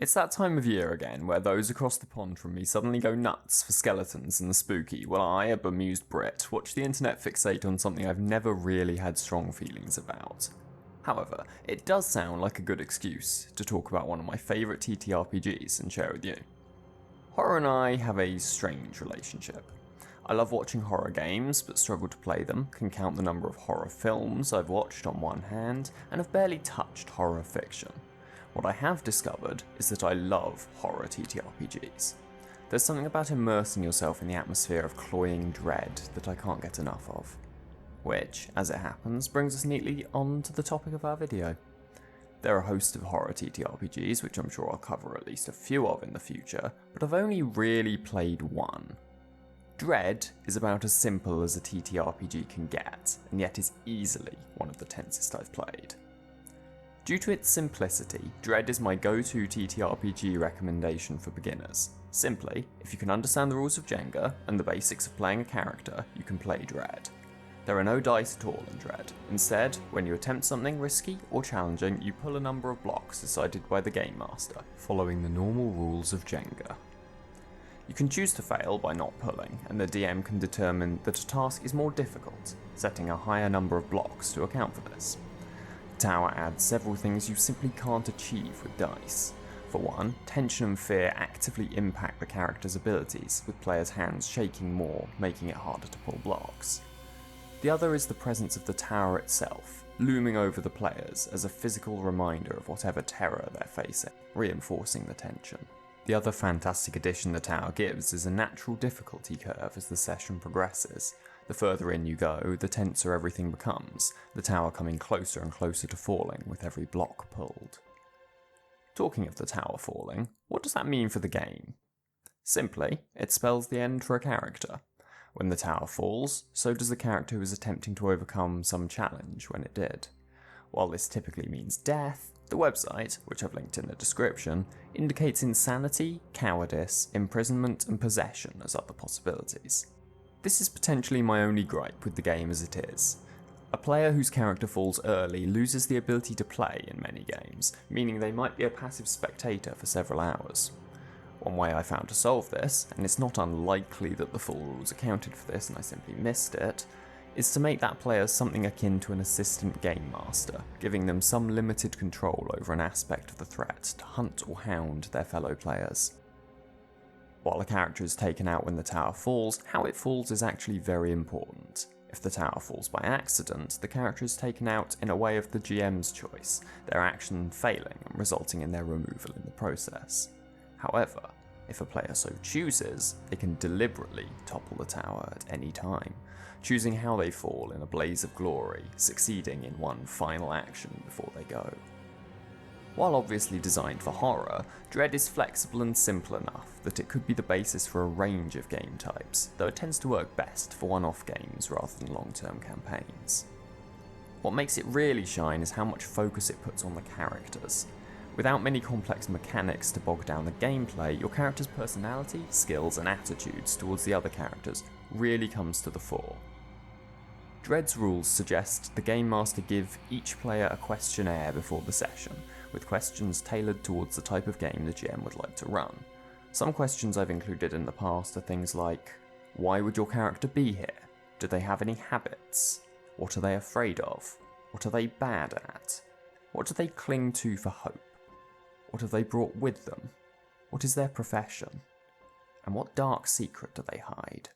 It's that time of year again where those across the pond from me suddenly go nuts for skeletons and the spooky, while I, a bemused Brit, watch the internet fixate on something I've never really had strong feelings about. However, it does sound like a good excuse to talk about one of my favourite TTRPGs and share with you. Horror and I have a strange relationship. I love watching horror games, but struggle to play them, can count the number of horror films I've watched on one hand, and have barely touched horror fiction. What I have discovered is that I love horror TTRPGs. There's something about immersing yourself in the atmosphere of cloying dread that I can't get enough of. Which, as it happens, brings us neatly on to the topic of our video. There are a host of horror TTRPGs, which I'm sure I'll cover at least a few of in the future, but I've only really played one. Dread is about as simple as a TTRPG can get, and yet is easily one of the tensest I've played. Due to its simplicity, Dread is my go-to TTRPG recommendation for beginners. Simply, if you can understand the rules of Jenga and the basics of playing a character, you can play Dread. There are no dice at all in Dread. Instead, when you attempt something risky or challenging, you pull a number of blocks decided by the Game Master, following the normal rules of Jenga. You can choose to fail by not pulling, and the DM can determine that a task is more difficult, setting a higher number of blocks to account for this. The tower adds several things you simply can't achieve with dice. For one, tension and fear actively impact the character's abilities, with players' hands shaking more, making it harder to pull blocks. The other is the presence of the tower itself, looming over the players as a physical reminder of whatever terror they're facing, reinforcing the tension. The other fantastic addition the tower gives is a natural difficulty curve as the session progresses. The further in you go, the tenser everything becomes, the tower coming closer and closer to falling with every block pulled. Talking of the tower falling, what does that mean for the game? Simply, it spells the end for a character. When the tower falls, so does the character who is attempting to overcome some challenge when it did. While this typically means death, the website, which I've linked in the description, indicates insanity, cowardice, imprisonment and possession as other possibilities. This is potentially my only gripe with the game as it is. A player whose character falls early loses the ability to play in many games, meaning they might be a passive spectator for several hours. One way I found to solve this, and it's not unlikely that the full rules accounted for this and I simply missed it, is to make that player something akin to an assistant game master, giving them some limited control over an aspect of the threat to hunt or hound their fellow players. While a character is taken out when the tower falls, how it falls is actually very important. If the tower falls by accident, the character is taken out in a way of the GM's choice, their action failing and resulting in their removal in the process. However, if a player so chooses, they can deliberately topple the tower at any time, choosing how they fall in a blaze of glory, succeeding in one final action before they go. While obviously designed for horror, Dread is flexible and simple enough that it could be the basis for a range of game types, though it tends to work best for one-off games rather than long-term campaigns. What makes it really shine is how much focus it puts on the characters. Without many complex mechanics to bog down the gameplay, your character's personality, skills and attitudes towards the other characters really comes to the fore. Dread's rules suggest the Game Master give each player a questionnaire before the session, with questions tailored towards the type of game the GM would like to run. Some questions I've included in the past are things like, why would your character be here? Do they have any habits? What are they afraid of? What are they bad at? What do they cling to for hope? What have they brought with them? What is their profession? And what dark secret do they hide?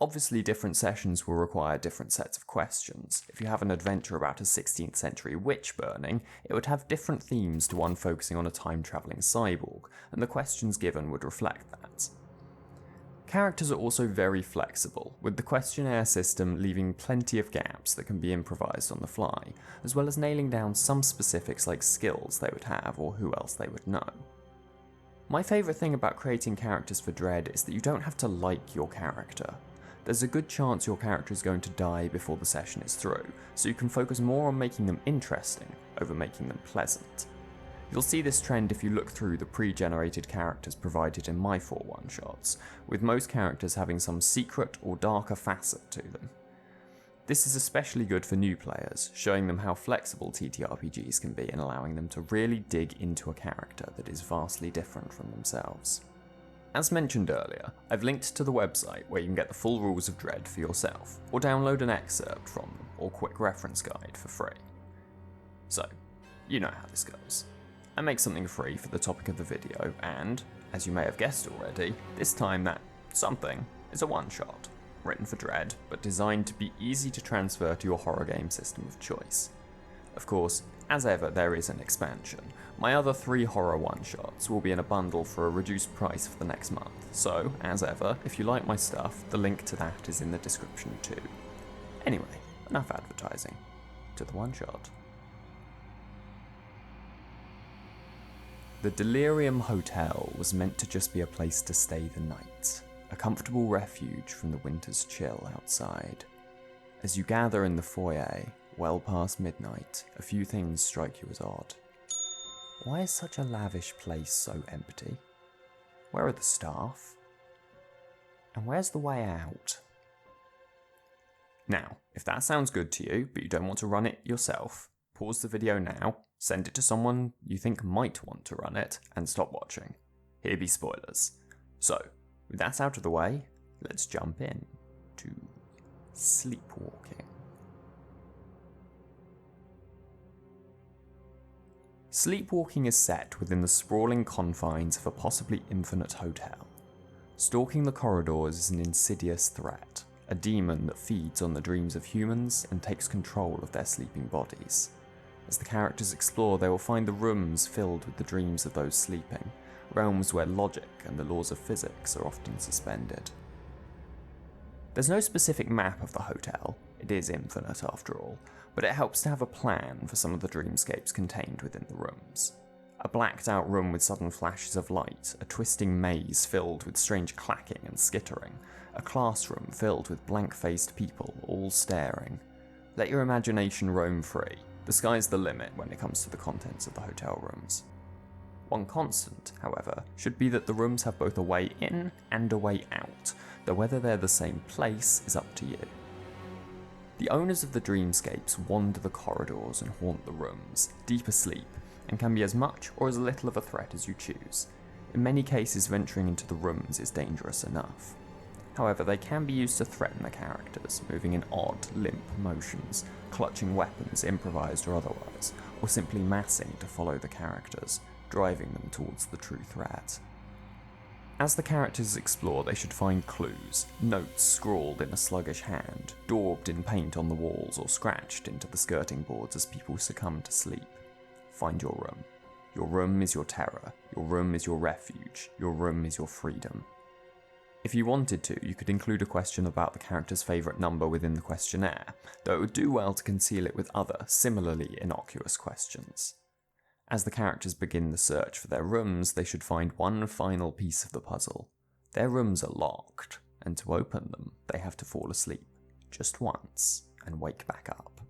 Obviously, different sessions will require different sets of questions. If you have an adventure about a 16th century witch burning, it would have different themes to one focusing on a time-travelling cyborg, and the questions given would reflect that. Characters are also very flexible, with the questionnaire system leaving plenty of gaps that can be improvised on the fly, as well as nailing down some specifics like skills they would have or who else they would know. My favourite thing about creating characters for Dread is that you don't have to like your character. There's a good chance your character is going to die before the session is through, so you can focus more on making them interesting over making them pleasant. You'll see this trend if you look through the pre-generated characters provided in my 4 one-shots, with most characters having some secret or darker facet to them. This is especially good for new players, showing them how flexible TTRPGs can be and allowing them to really dig into a character that is vastly different from themselves. As mentioned earlier, I've linked to the website where you can get the full rules of Dread for yourself, or download an excerpt from them, or quick reference guide for free. So, you know how this goes. I make something free for the topic of the video, and, as you may have guessed already, this time that something is a one-shot. Written for Dread, but designed to be easy to transfer to your horror game system of choice. Of course, as ever, there is an expansion. My other 3 horror one-shots will be in a bundle for a reduced price for the next month, so, as ever, if you like my stuff, the link to that is in the description too. Anyway, enough advertising. To the one-shot. The Delirium Hotel was meant to just be a place to stay the night. A comfortable refuge from the winter's chill outside. As you gather in the foyer, well past midnight, a few things strike you as odd. Why is such a lavish place so empty? Where are the staff? And where's the way out? Now, if that sounds good to you, but you don't want to run it yourself, pause the video now, send it to someone you think might want to run it, and stop watching. Here be spoilers. So, with that out of the way, let's jump in to Sleepwalking. Sleepwalking is set within the sprawling confines of a possibly infinite hotel. Stalking the corridors is an insidious threat, a demon that feeds on the dreams of humans and takes control of their sleeping bodies. As the characters explore, they will find the rooms filled with the dreams of those sleeping, realms where logic and the laws of physics are often suspended. There's no specific map of the hotel, it is infinite after all, but it helps to have a plan for some of the dreamscapes contained within the rooms. A blacked out room with sudden flashes of light, a twisting maze filled with strange clacking and skittering, a classroom filled with blank-faced people all staring. Let your imagination roam free, the sky's the limit when it comes to the contents of the hotel rooms. One constant, however, should be that the rooms have both a way in and a way out, though whether they're the same place is up to you. The owners of the dreamscapes wander the corridors and haunt the rooms, deep asleep, and can be as much or as little of a threat as you choose. In many cases, venturing into the rooms is dangerous enough. However, they can be used to threaten the characters, moving in odd, limp motions, clutching weapons, improvised or otherwise, or simply massing to follow the characters, driving them towards the true threat. As the characters explore, they should find clues, notes scrawled in a sluggish hand, daubed in paint on the walls or scratched into the skirting boards as people succumb to sleep. Find your room. Your room is your terror, your room is your refuge, your room is your freedom. If you wanted to, you could include a question about the character's favourite number within the questionnaire, though it would do well to conceal it with other, similarly innocuous questions. As the characters begin the search for their rooms, they should find one final piece of the puzzle. Their rooms are locked, and to open them, they have to fall asleep, just once, and wake back up.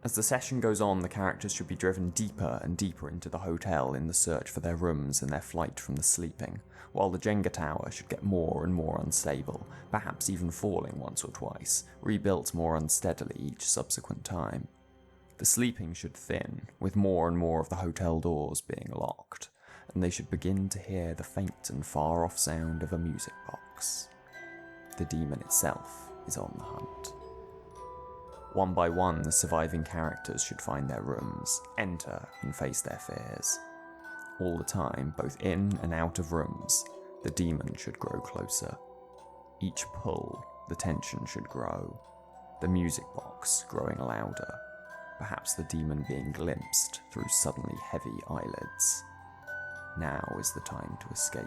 As the session goes on, the characters should be driven deeper and deeper into the hotel in the search for their rooms and their flight from the sleeping, while the Jenga tower should get more and more unstable, perhaps even falling once or twice, rebuilt more unsteadily each subsequent time. The sleeping should thin, with more and more of the hotel doors being locked, and they should begin to hear the faint and far-off sound of a music box. The demon itself is on the hunt. One by one, the surviving characters should find their rooms, enter and face their fears. All the time, both in and out of rooms, the demon should grow closer. Each pull, the tension should grow, the music box growing louder, perhaps the demon being glimpsed through suddenly heavy eyelids. Now is the time to escape,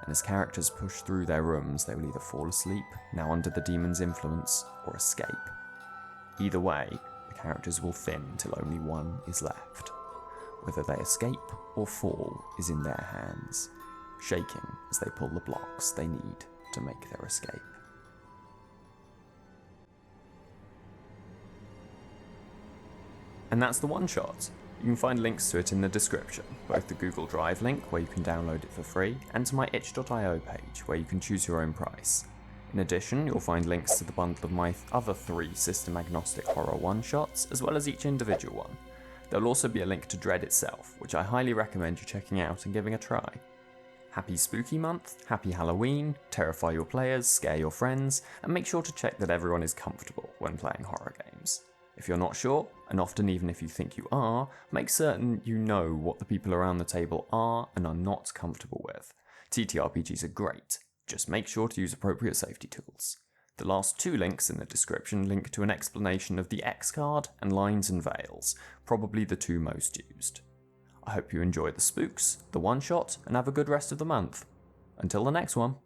and as characters push through their rooms, they will either fall asleep, now under the demon's influence, or escape. Either way, the characters will thin till only one is left. Whether they escape or fall is in their hands, shaking as they pull the blocks they need to make their escape. And that's the one-shot. You can find links to it in the description, both the Google Drive link where you can download it for free, and to my itch.io page where you can choose your own price. In addition, you'll find links to the bundle of my other 3 system-agnostic horror one-shots, as well as each individual one. There'll also be a link to Dread itself, which I highly recommend you checking out and giving a try. Happy Spooky Month, happy Halloween, terrify your players, scare your friends, and make sure to check that everyone is comfortable when playing horror games. If you're not sure, and often even if you think you are, make certain you know what the people around the table are and are not comfortable with. TTRPGs are great, just make sure to use appropriate safety tools. The last 2 links in the description link to an explanation of the X card and lines and veils, probably the 2 most used. I hope you enjoy the spooks, the one-shot, and have a good rest of the month. Until the next one.